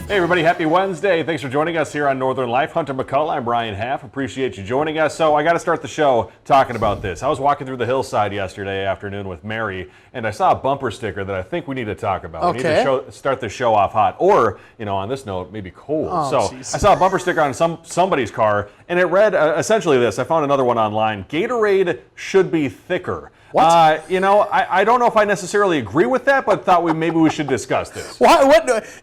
Hey everybody, happy Wednesday. Thanks for joining us here on Northern Life. Hunter McCullough, I'm Brian Half. Appreciate you joining us. So I got to start the show talking about this. I was walking through the hillside yesterday afternoon with Mary, and I saw a bumper sticker that I think we need to talk about. Okay. We need to start the show off hot, or, on this note, maybe cold. Geez. I saw a bumper sticker on somebody's car, and it read essentially this. I found another one online. Gatorade should be thicker. What? I don't know if I necessarily agree with that, but thought maybe we should discuss this.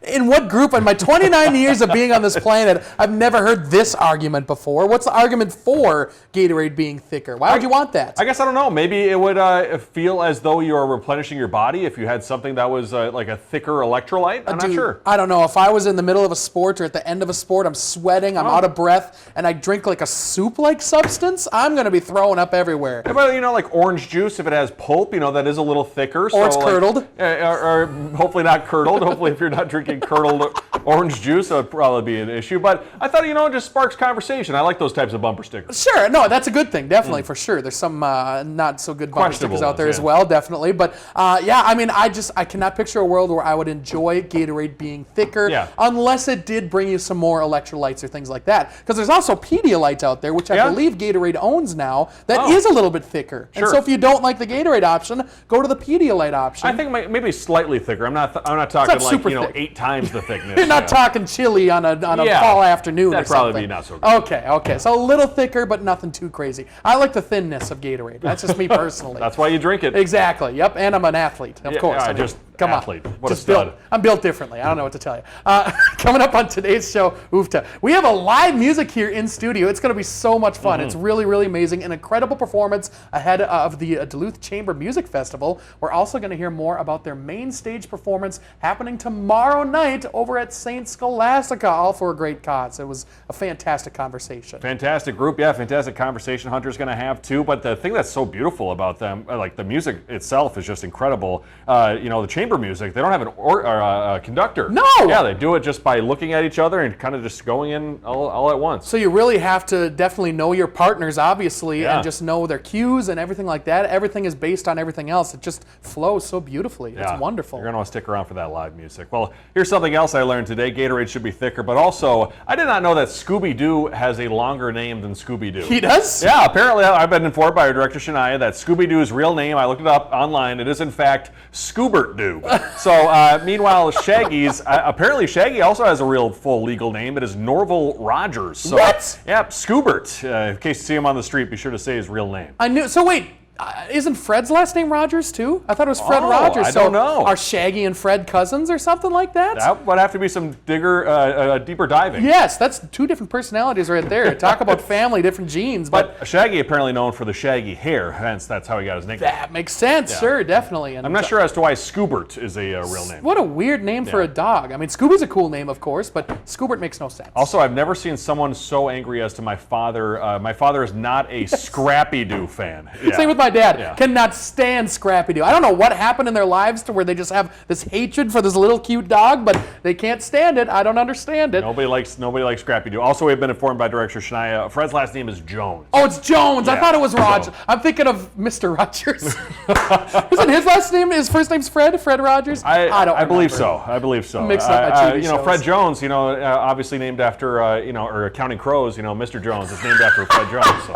In what group? In my 29 years of being on this planet, I've never heard this argument before. What's the argument for Gatorade being thicker? Why would you want that? I guess I don't know. Maybe it would feel as though you're replenishing your body if you had something that was like a thicker electrolyte. I'm not sure. I don't know. If I was in the middle of a sport or at the end of a sport, I'm sweating, I'm out of breath, and I drink like a soup-like substance, I'm going to be throwing up everywhere. How about, like orange juice, if it has pulp, that is a little thicker. Or it's curdled. Or hopefully not curdled. Hopefully if you're not drinking curdled orange juice, that would probably be an issue. But I thought, it just sparks conversation. I like those types of bumper stickers. Sure. No, that's a good thing. Definitely, for sure. There's some not so good bumper stickers out there as well, definitely. But I cannot picture a world where I would enjoy Gatorade being thicker unless it did bring you some more electrolytes or things like that. Because there's also Pedialyte out there, which I believe Gatorade owns now, that is a little bit thicker. Sure. And so if you don't like the Gatorade option, go to the Pedialyte option. I think maybe slightly thicker. I'm not talking like thick. 8 times the thickness. You're not talking chili on a fall afternoon or That'd something. probably be not so good. Okay. So a little thicker, but nothing too crazy. I like the thinness of Gatorade. That's just me personally. That's why you drink it. Exactly. Yep. And I'm an athlete, of course. Come athlete. on. What a stud. I'm built differently. I don't know what to tell you. Coming up on today's show, Oofta, we have a live music here in studio. It's going to be so much fun. It's really, really amazing. An incredible performance ahead of the Duluth Chamber Music Festival. We're also going to hear more about their main stage performance happening tomorrow night over at St. Scholastica, all for a great cause. It was a fantastic conversation. Fantastic group. Yeah, fantastic conversation Hunter's going to have too. But the thing that's so beautiful about them, like the music itself is just incredible. The chamber music, they don't have a conductor. No! Yeah, they do it just by looking at each other and kind of just going in all at once. So you really have to definitely know your partners, obviously, and just know their cues and everything like that. Everything is based on everything else. It just flows so beautifully. Yeah. It's wonderful. You're going to want to stick around for that live music. Well, here's something else I learned today. Gatorade should be thicker, but also, I did not know that Scooby-Doo has a longer name than Scooby-Doo. He does? Yeah, apparently I've been informed by our director, Shania, that Scooby-Doo's real name, I looked it up online, it is in fact Scoobert-Doo. So, meanwhile, Shaggy's, apparently Shaggy also has a real full legal name. It is Norval Rogers. So, what? Yep, Scoobert. In case you see him on the street, be sure to say his real name. I knew. So wait. Isn't Fred's last name Rogers too? I thought it was Fred Rogers. I don't know. Are Shaggy and Fred cousins or something like that? That would have to be some deeper diving. Yes, that's two different personalities right there. Talk about family, different genes. But Shaggy apparently known for the shaggy hair, hence that's how he got his nickname. That makes sense, sure, definitely. And I'm not sure as to why Scoobert is a real name. What a weird name for a dog. I mean, Scooby's a cool name, of course, but Scoobert makes no sense. Also, I've never seen someone so angry as to my father. My father is not a Scrappy-Doo fan. Yeah. Same with my dad. Yeah. Cannot stand Scrappy-Doo. I don't know what happened in their lives to where they just have this hatred for this little cute dog, but they can't stand it. I don't understand it. Nobody likes Scrappy-Doo. Also, we've been informed by Director Shania, Fred's last name is Jones. Oh, it's Jones. Yeah. I thought it was Rogers. I'm thinking of Mr. Rogers. Isn't his last name? His first name's Fred? Fred Rogers? I believe so. Mixed up my TV shows. Fred Jones, obviously named after, or Counting Crows, Mr. Jones is named after Fred Jones. So.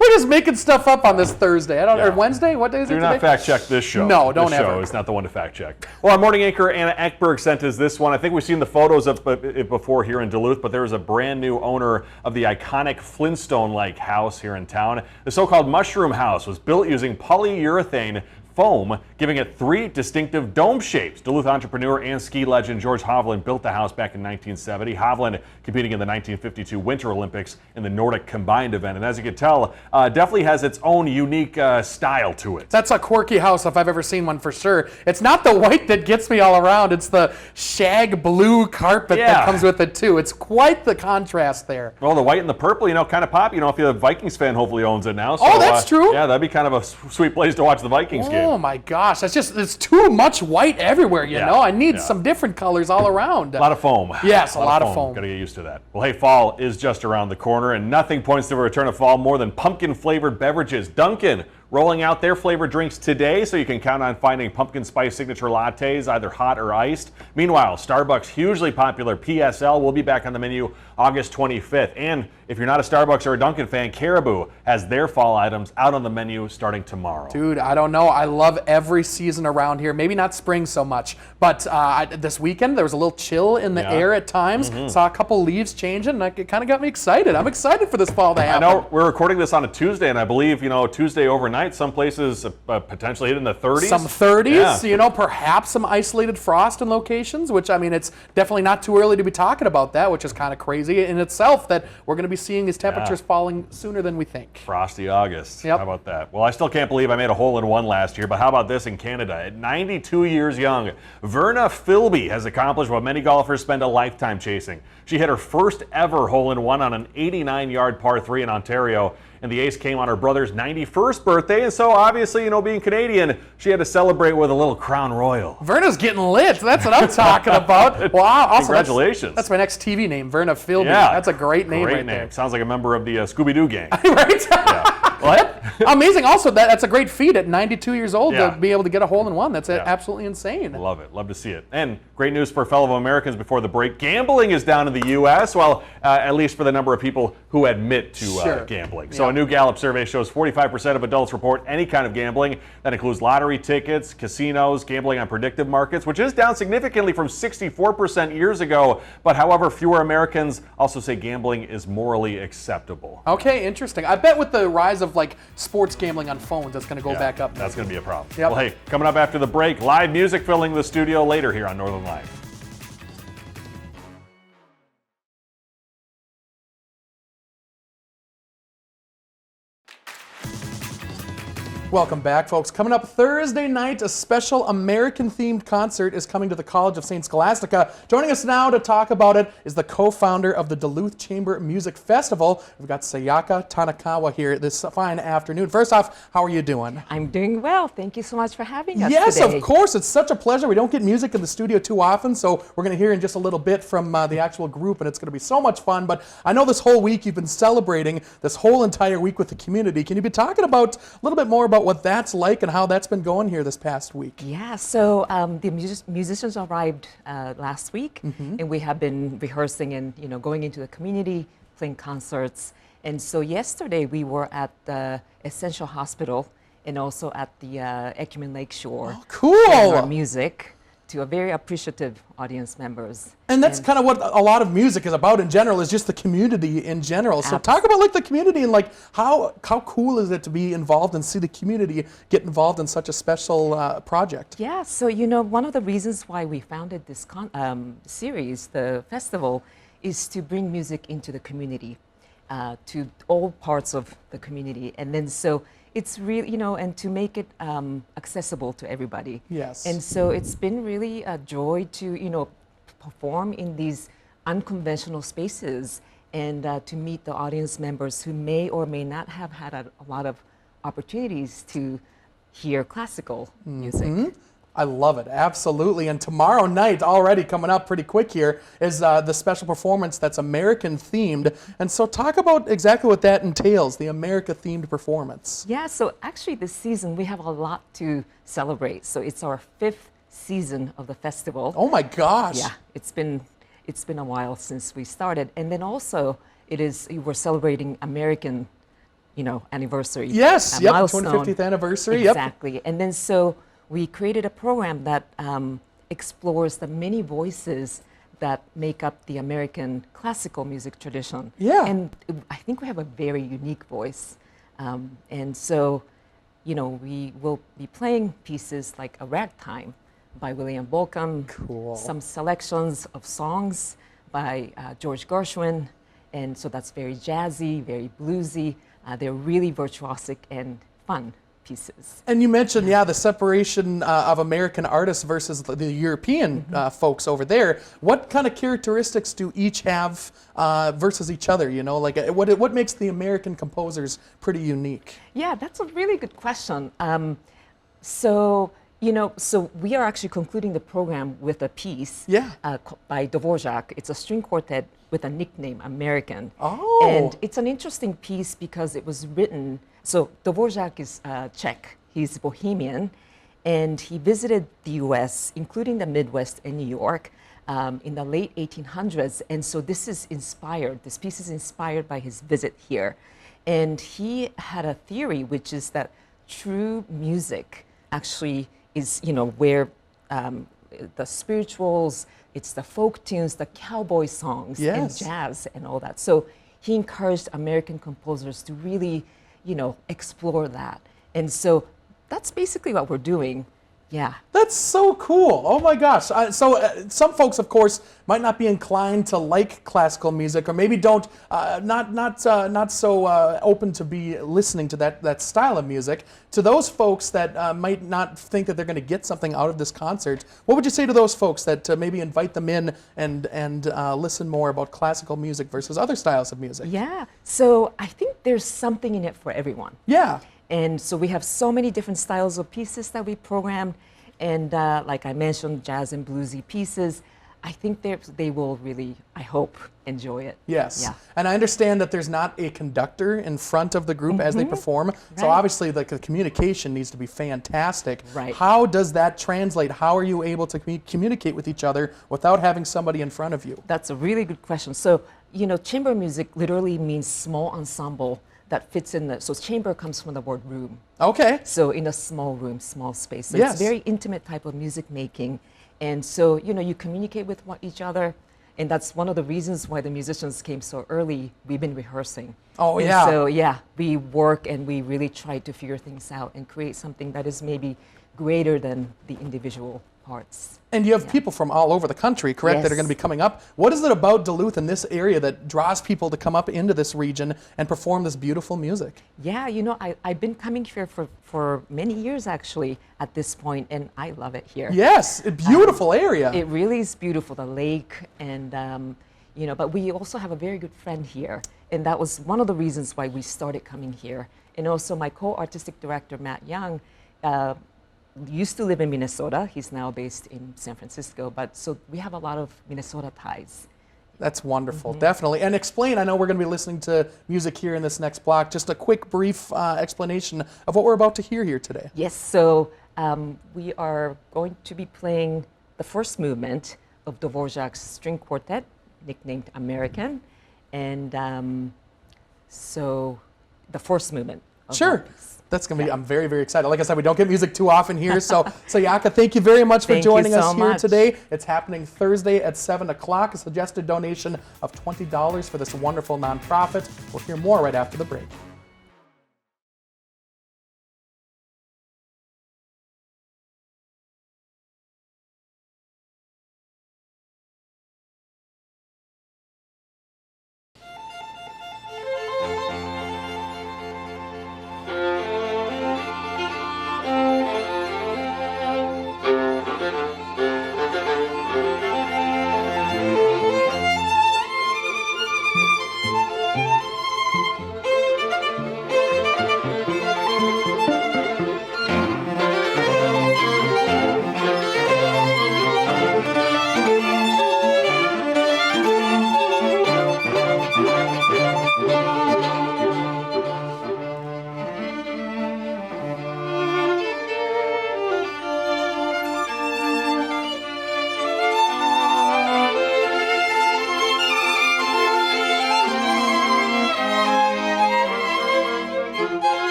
We're just making stuff up on this Thursday. Or Wednesday? What day is it today? Do not fact check this show. No, don't ever. This show is not the one to fact check. Well, our morning anchor Anna Ekberg sent us this one. I think we've seen the photos of it before here in Duluth, but there is a brand new owner of the iconic Flintstone-like house here in town. The so-called Mushroom House was built using polyurethane foam, giving it 3 distinctive dome shapes. Duluth entrepreneur and ski legend George Hovland built the house back in 1970. Hovland competing in the 1952 Winter Olympics in the Nordic combined event. And as you can tell, definitely has its own unique style to it. That's a quirky house if I've ever seen one for sure. It's not the white that gets me all around. It's the shag blue carpet that comes with it too. It's quite the contrast there. Well, the white and the purple, kind of pop. If you're a Vikings fan, hopefully owns it now. So, that's true. Yeah, that'd be kind of a sweet place to watch the Vikings game. Oh my gosh, it's too much white everywhere, you know? I need some different colors all around. A lot of foam. Yes, a lot of foam. Gotta get used to that. Well, hey, fall is just around the corner, and nothing points to a return of fall more than pumpkin-flavored beverages. Dunkin', rolling out their flavored drinks today, so you can count on finding pumpkin spice signature lattes, either hot or iced. Meanwhile, Starbucks' hugely popular PSL will be back on the menu August 25th. And if you're not a Starbucks or a Dunkin' fan, Caribou has their fall items out on the menu starting tomorrow. Dude, I don't know. I love every season around here. Maybe not spring so much, but this weekend there was a little chill in the air at times. Saw a couple leaves changing, and it kind of got me excited. I'm excited for this fall to happen. I know we're recording this on a Tuesday, and I believe, Tuesday overnight, some places potentially hit in the 30s. Some 30s, perhaps some isolated frost in locations, which, I mean, it's definitely not too early to be talking about that, which is kind of crazy in itself that we're going to be seeing these temperatures falling sooner than we think. Frosty August. Yep. How about that? Well, I still can't believe I made a hole-in-one last year, but how about this in Canada? At 92 years young, Verna Philby has accomplished what many golfers spend a lifetime chasing. She hit her first ever hole-in-one on an 89-yard par 3 in Ontario, and the ace came on her brother's 91st birthday, and so obviously, being Canadian, she had to celebrate with a little Crown Royal. Verna's getting lit. That's what I'm talking about. Wow. Also, congratulations. That's my next TV name, Verna Philby. Yeah, that's a great name Great name. there. Sounds like a member of the Scooby-Doo gang. Right? Yeah. What? Amazing. Also, that's a great feat at 92 years old Yeah. to be able to get a hole-in-one. That's absolutely insane. Love it. Love to see it. And great news for fellow Americans before the break. Gambling is down in the U.S., well, at least for the number of people who admit to gambling. So a new Gallup survey shows 45% of adults report any kind of gambling. That includes lottery tickets, casinos, gambling on predictive markets, which is down significantly from 64% years ago. But however, fewer Americans also say gambling is morally acceptable. Okay, interesting. I bet with the rise of sports gambling on phones, that's going to go back up. That's going to be a problem. Yep. Well, hey, coming up after the break, live music filling the studio later here on Northern Live. Welcome back, folks. Coming up Thursday night, a special American-themed concert is coming to the College of St. Scholastica. Joining us now to talk about it is the co-founder of the Duluth Chamber Music Festival. We've got Sayaka Tanakawa here this fine afternoon. First off, how are you doing? I'm doing well. Thank you so much for having us Yes, today. of course. It's such a pleasure. We don't get music in the studio too often, so we're going to hear in just a little bit from the actual group, and it's going to be so much fun. But I know this whole week you've been celebrating this whole entire week with the community. Can you be talking about a little bit more about what that's like and how that's been going here this past week? Yeah, so the musicians arrived last week, and we have been rehearsing and going into the community, playing concerts. And so yesterday we were at the Essential Hospital and also at the Ecumen Lakeshore. Oh, cool! Playing our music to a very appreciative audience members. And that's kind of what a lot of music is about in general, is just the community in general. So talk about the community and how cool is it to be involved and see the community get involved in such a special project? Yeah, so one of the reasons why we founded this series, the festival, is to bring music into the community, to all parts of the community. And then so it's really, and to make it accessible to everybody. Yes. And so it's been really a joy to, perform in these unconventional spaces and to meet the audience members who may or may not have had a lot of opportunities to hear classical music. I love it, absolutely. And tomorrow night, already coming up pretty quick here, is the special performance that's American-themed. And so talk about exactly what that entails, the America-themed performance. Yeah, so actually this season we have a lot to celebrate. So it's our 5th season of the festival. Oh my gosh. Yeah, it's been a while since we started. And then also we're celebrating American, anniversary. Yes, yep, milestone. 25th anniversary. Exactly. Yep. And then so we created a program that explores the many voices that make up the American classical music tradition. Yeah. And I think we have a very unique voice. And so, we will be playing pieces like A Ragtime by William Bolcom. Cool. Some selections of songs by George Gershwin. And so that's very jazzy, very bluesy. They're really virtuosic and fun pieces. And you mentioned, the separation of American artists versus the European folks over there. What kind of characteristics do each have versus each other? What makes the American composers pretty unique? Yeah, that's a really good question. So, You know, so we are actually concluding the program with a piece Yeah. by Dvorak. It's a string quartet with a nickname, American. Oh. And it's an interesting piece because it was written, so Dvorak is Czech, he's Bohemian, and he visited the US, including the Midwest and New York, in the late 1800s. And so this piece is inspired by his visit here. And he had a theory, which is that true music actually is, you know, where the spirituals, it's the folk tunes, the cowboy songs, Yes. and jazz and all that. So he encouraged American composers to really, you know, explore that. And so that's basically what we're doing. Yeah. That's so cool. Oh my gosh. Some folks, of course, might not be inclined to like classical music, or maybe don't, not so open to be listening to that style of music. To those folks that might not think that they're going to get something out of this concert, what would you say to those folks that maybe invite them in and listen more about classical music versus other styles of music? Yeah. So I think there's something in it for everyone. Yeah. And so we have so many different styles of pieces that we programmed. And like I mentioned, jazz and bluesy pieces. I think they will really, I hope, enjoy it. Yes. Yeah. And I understand that there's not a conductor in front of the group as they perform. So Right. obviously the communication needs to be fantastic. Right. How does that translate? How are you able to communicate with each other without having somebody in front of you? That's a really good question. So, you know, chamber music literally means small ensemble that fits in so chamber comes from the word room. Okay. So in a small room, small space. So Yes. it's very intimate type of music making. And so, you know, you communicate with each other. And that's one of the reasons why the musicians came so early. We've been rehearsing. Oh, And yeah. So, yeah, we work and we really try to figure things out and create something that is maybe greater than the individual parts. And you have people from all over the country, correct, that are Yes. going to be coming up. What is it about Duluth and this area that draws people to come up into this region and perform this beautiful music? Yeah, you know, I've been coming here for many years actually at this point, and I love it here. Yes, a beautiful area. It really is beautiful, the lake, and you know, but we also have a very good friend here, and that was one of the reasons why we started coming here. And also my co-artistic director, Matt Young, used to live in Minnesota. He's now based in San Francisco, but so we have a lot of Minnesota ties. That's wonderful, definitely. And explain, I know we're going to be listening to music here in this next block, just a quick, brief explanation of what we're about to hear here today. Yes, so we are going to be playing the first movement of Dvorak's string quartet, nicknamed American, and so the first movement. Of Sure. that piece. That's going to be, I'm very, very excited. Like I said, we don't get music too often here. So Yaka, thank you very much for Thank you joining us so here much. today. It's happening Thursday at 7 o'clock. A suggested donation of $20 for this wonderful nonprofit. We'll hear more right after the break.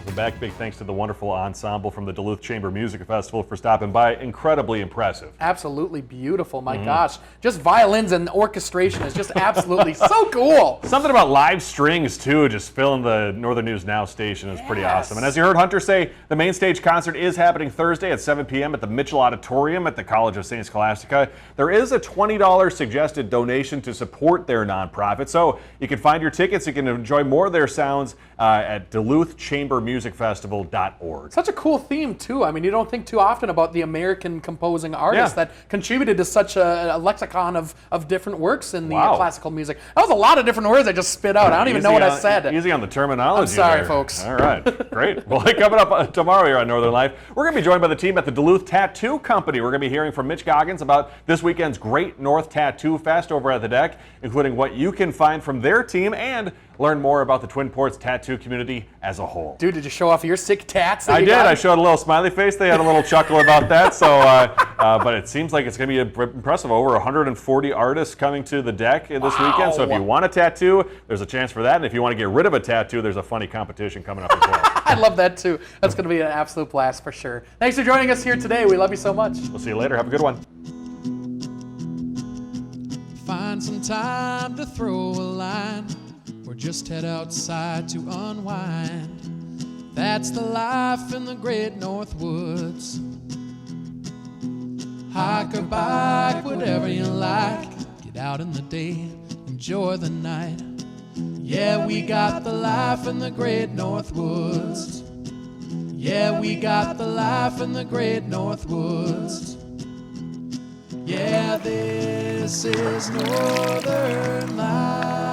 the back. Big thanks to the wonderful ensemble from the Duluth Chamber Music Festival for stopping by. Incredibly impressive. Absolutely beautiful. My gosh. Just violins and orchestration is just absolutely so cool. Something about live strings, too, just filling the Northern News Now station is pretty Yes. awesome. And as you heard Hunter say, the main stage concert is happening Thursday at 7 p.m. at the Mitchell Auditorium at the College of St. Scholastica. There is a $20 suggested donation to support their nonprofit, so you can find your tickets. You can enjoy more of their sounds at DuluthChamberMusicFestival.org. Such a cool theme, too. I mean, you don't think too often about the American composing artists Yeah. that contributed to such a lexicon of different works in the Wow. classical music. That was a lot of different words I just spit out. I don't even know what I said. Easy on the terminology. I'm sorry, there. folks. All right, great. Well, coming up tomorrow here on Northern Life, we're going to be joined by the team at the Duluth Tattoo Company. We're going to be hearing from Mitch Goggins about this weekend's Great North Tattoo Fest over at the Deck, including what you can find from their team and learn more about the Twin Ports tattoo community as a whole. Dude, did you show off your sick tats? That I you did. got? I showed a little smiley face. They had a little chuckle about that. So, but it seems like it's going to be impressive. Over 140 artists coming to the Deck this weekend. So if you want a tattoo, there's a chance for that. And if you want to get rid of a tattoo, there's a funny competition coming up as well. I love that, too. That's going to be an absolute blast for sure. Thanks for joining us here today. We love you so much. We'll see you later. Have a good one. Find some time to throw a line or just head outside to unwind. That's the life in the great North Woods. Hike or bike, whatever you like. Get out in the day, enjoy the night. Yeah, we got the life in the great North Woods. Yeah, we got the life in the great North Woods. Yeah, this is Northern Life.